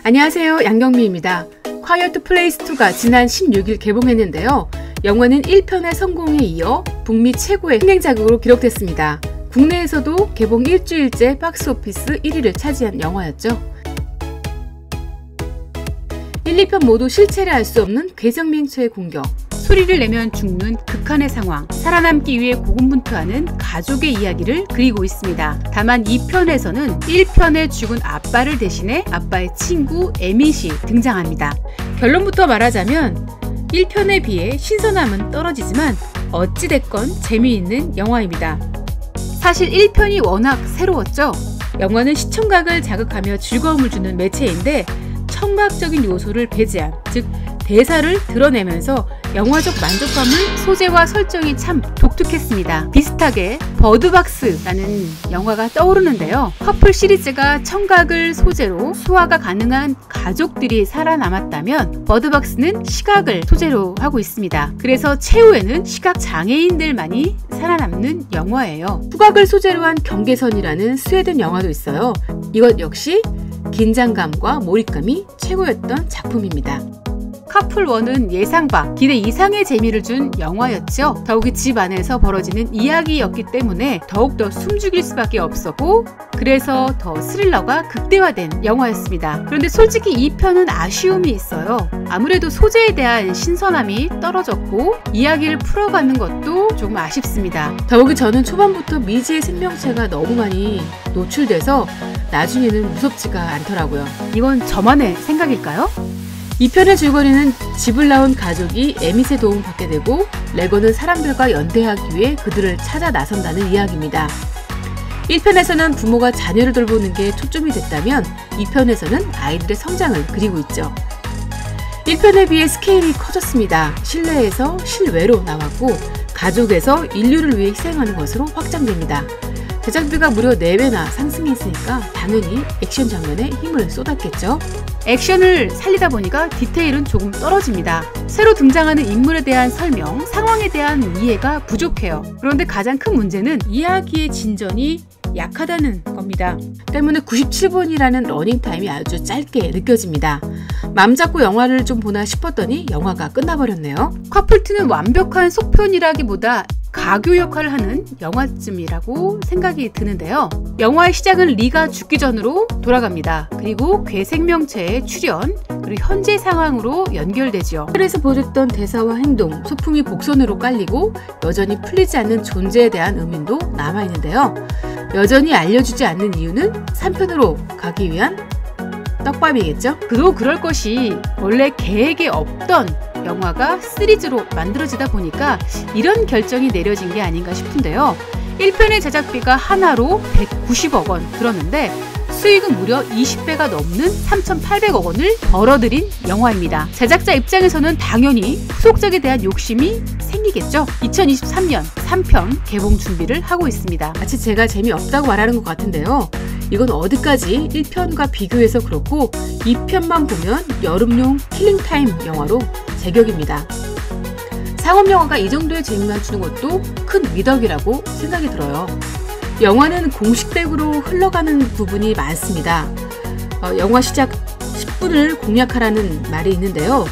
안녕하세요, 양경미입니다. quiet place 2가 지난 16일 개봉했는데요. 영화는 1편의 성공에 이어 북미 최고의 흥행작으로 기록됐습니다. 국내에서도 개봉 일주일째 박스오피스 1위를 차지한 영화였죠. 1, 2편 모두 실체를 알 수 없는 괴생명체의 공격, 소리를 내면 죽는 극한의 상황, 살아남기 위해 고군분투하는 가족의 이야기를 그리고 있습니다. 다만 2편에서는 1편에 죽은 아빠를 대신해 아빠의 친구 에밋이 등장합니다. 결론부터 말하자면 1편에 비해 신선함은 떨어지지만 어찌됐건 재미있는 영화입니다. 사실 1편이 워낙 새로웠죠. 영화는 시청각을 자극하며 즐거움을 주는 매체인데 청각적인 요소를 배제한, 즉 대사를 드러내면서 영화적 만족감을 소재와 설정이 참 독특했습니다. 비슷하게 버드박스라는 영화가 떠오르는데요. 커플 시리즈가 청각을 소재로 소화가 가능한 가족들이 살아남았다면 버드박스는 시각을 소재로 하고 있습니다. 그래서 최후에는 시각 장애인들만이 살아남는 영화예요. 후각을 소재로 한 경계선이라는 스웨덴 영화도 있어요. 이것 역시 긴장감과 몰입감이 최고였던 작품입니다. 커플 1은 예상 밖, 기대 이상의 재미를 준 영화였죠. 더욱이 집 안에서 벌어지는 이야기였기 때문에 더욱더 숨죽일 수밖에 없었고, 그래서 더 스릴러가 극대화된 영화였습니다. 그런데 솔직히 2편은 아쉬움이 있어요. 아무래도 소재에 대한 신선함이 떨어졌고 이야기를 풀어가는 것도 조금 아쉽습니다. 더욱이 저는 초반부터 미지의 생명체가 너무 많이 노출돼서 나중에는 무섭지가 않더라고요. 이건 저만의 생각일까요? 2편의 줄거리는 집을 나온 가족이 에밋의 도움을 받게 되고 레고는 사람들과 연대하기 위해 그들을 찾아 나선다는 이야기입니다. 1편에서는 부모가 자녀를 돌보는 게 초점이 됐다면 2편에서는 아이들의 성장을 그리고 있죠. 1편에 비해 스케일이 커졌습니다. 실내에서 실외로 나왔고 가족에서 인류를 위해 희생하는 것으로 확장됩니다. 제작비가 무려 4배나 상승했으니까 당연히 액션 장면에 힘을 쏟았겠죠. 액션을 살리다 보니까 디테일은 조금 떨어집니다. 새로 등장하는 인물에 대한 설명, 상황에 대한 이해가 부족해요. 그런데 가장 큰 문제는 이야기의 진전이 약하다는 겁니다. 때문에 97분이라는 러닝타임이 아주 짧게 느껴집니다. 맘 잡고 영화를 좀 보나 싶었더니 영화가 끝나버렸네요. 커플2는 완벽한 속편이라기보다 가교 역할을 하는 영화쯤이라고 생각이 드는데요. 영화의 시작은 리가 죽기 전으로 돌아갑니다. 그리고 괴생명체의 출현, 그리고 현재 상황으로 연결되죠. 그래서 보여줬던 대사와 행동, 소품이 복선으로 깔리고 여전히 풀리지 않는 존재에 대한 의문도 남아있는데요. 여전히 알려주지 않는 이유는 3편으로 가기 위한 떡밥이겠죠? 그도 그럴 것이 원래 계획에 없던 영화가 시리즈로 만들어지다 보니까 이런 결정이 내려진 게 아닌가 싶은데요. 1편의 제작비가 하나로 190억 원 들었는데 수익은 무려 20배가 넘는 3,800억 원을 벌어들인 영화입니다. 제작자 입장에서는 당연히 후속작에 대한 욕심이 생기겠죠. 2023년 3편 개봉 준비를 하고 있습니다. 마치 제가 재미없다고 말하는 것 같은데요. 이건 어디까지 1편과 비교해서 그렇고 2편만 보면 여름용 킬링타임 영화로 제격입니다. 상업영화가 이 정도의 재미만 주는 것도 큰 미덕이라고 생각이 들어요. 영화는 공식대로 흘러가는 부분이 많습니다. 영화 시작 10분을 공략하라는 말이 있는데요.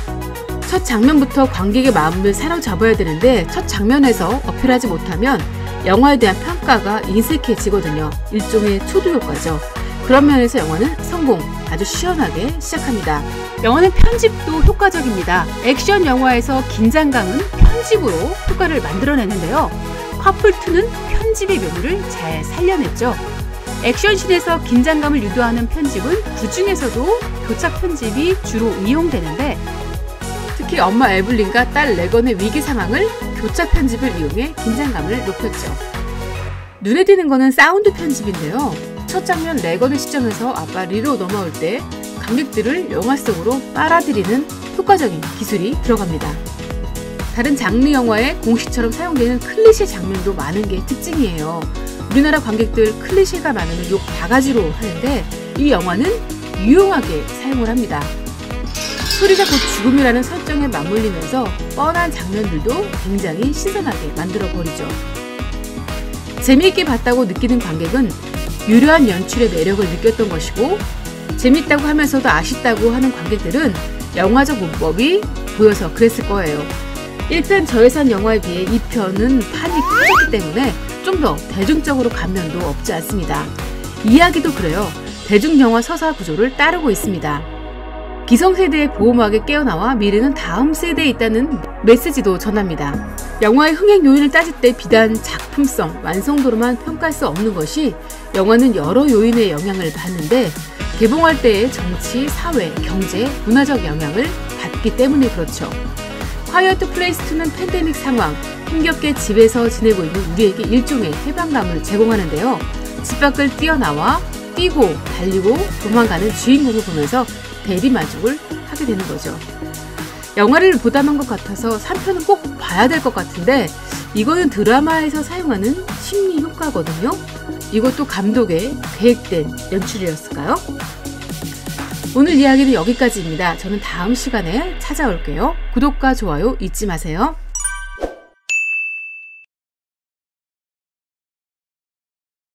첫 장면부터 관객의 마음을 사로잡아야 되는데 첫 장면에서 어필하지 못하면 영화에 대한 평가가 인색해지거든요. 일종의 초두효과죠. 그런 면에서 영화는 성공, 아주 시원하게 시작합니다. 영화는 편집도 효과적입니다. 액션 영화에서 긴장감은 편집으로 효과를 만들어내는데요. 커플2는 편집의 묘미를 잘 살려냈죠. 액션씬에서 긴장감을 유도하는 편집은 그 중에서도 교착 편집이 주로 이용되는데 특히 엄마 에블린과 딸 레건의 위기 상황을 교착 편집을 이용해 긴장감을 높였죠. 눈에 띄는 거는 사운드 편집인데요. 첫 장면 레건의 시점에서 아빠 리로 넘어올 때 관객들을 영화 속으로 빨아들이는 효과적인 기술이 들어갑니다. 다른 장르 영화에 공식처럼 사용되는 클리셰 장면도 많은 게 특징이에요. 우리나라 관객들 클리셰가 많으면 욕 바가지로 하는데 이 영화는 유용하게 사용을 합니다. 소리가 곧 죽음이라는 설정에 맞물리면서 뻔한 장면들도 굉장히 신선하게 만들어버리죠. 재미있게 봤다고 느끼는 관객은 유려한 연출의 매력을 느꼈던 것이고 재밌다고 하면서도 아쉽다고 하는 관객들은 영화적 문법이 보여서 그랬을 거예요. 1편 저예산 영화에 비해 2편은 판이 커졌기 때문에 좀 더 대중적으로 감명도 없지 않습니다. 이야기도 그래요. 대중영화 서사 구조를 따르고 있습니다. 기성세대의 보호막에 깨어나와 미래는 다음 세대에 있다는 메시지도 전합니다. 영화의 흥행 요인을 따질 때 비단 작품성, 완성도로만 평가할 수 없는 것이 영화는 여러 요인의 영향을 받는데 개봉할 때의 정치, 사회, 경제, 문화적 영향을 받기 때문에 그렇죠. 콰이엇 플레이스 2는 팬데믹 상황, 힘겹게 집에서 지내고 있는 우리에게 일종의 해방감을 제공하는데요. 집 밖을 뛰어나와 뛰고 달리고 도망가는 주인공을 보면서 대리만족을 하게 되는 거죠. 영화를 보다만 것 같아서 3편은 꼭 봐야 될 것 같은데 이거는 드라마에서 사용하는 심리 효과거든요. 이것도 감독의 계획된 연출이었을까요? 오늘 이야기는 여기까지입니다. 저는 다음 시간에 찾아올게요. 구독과 좋아요 잊지 마세요.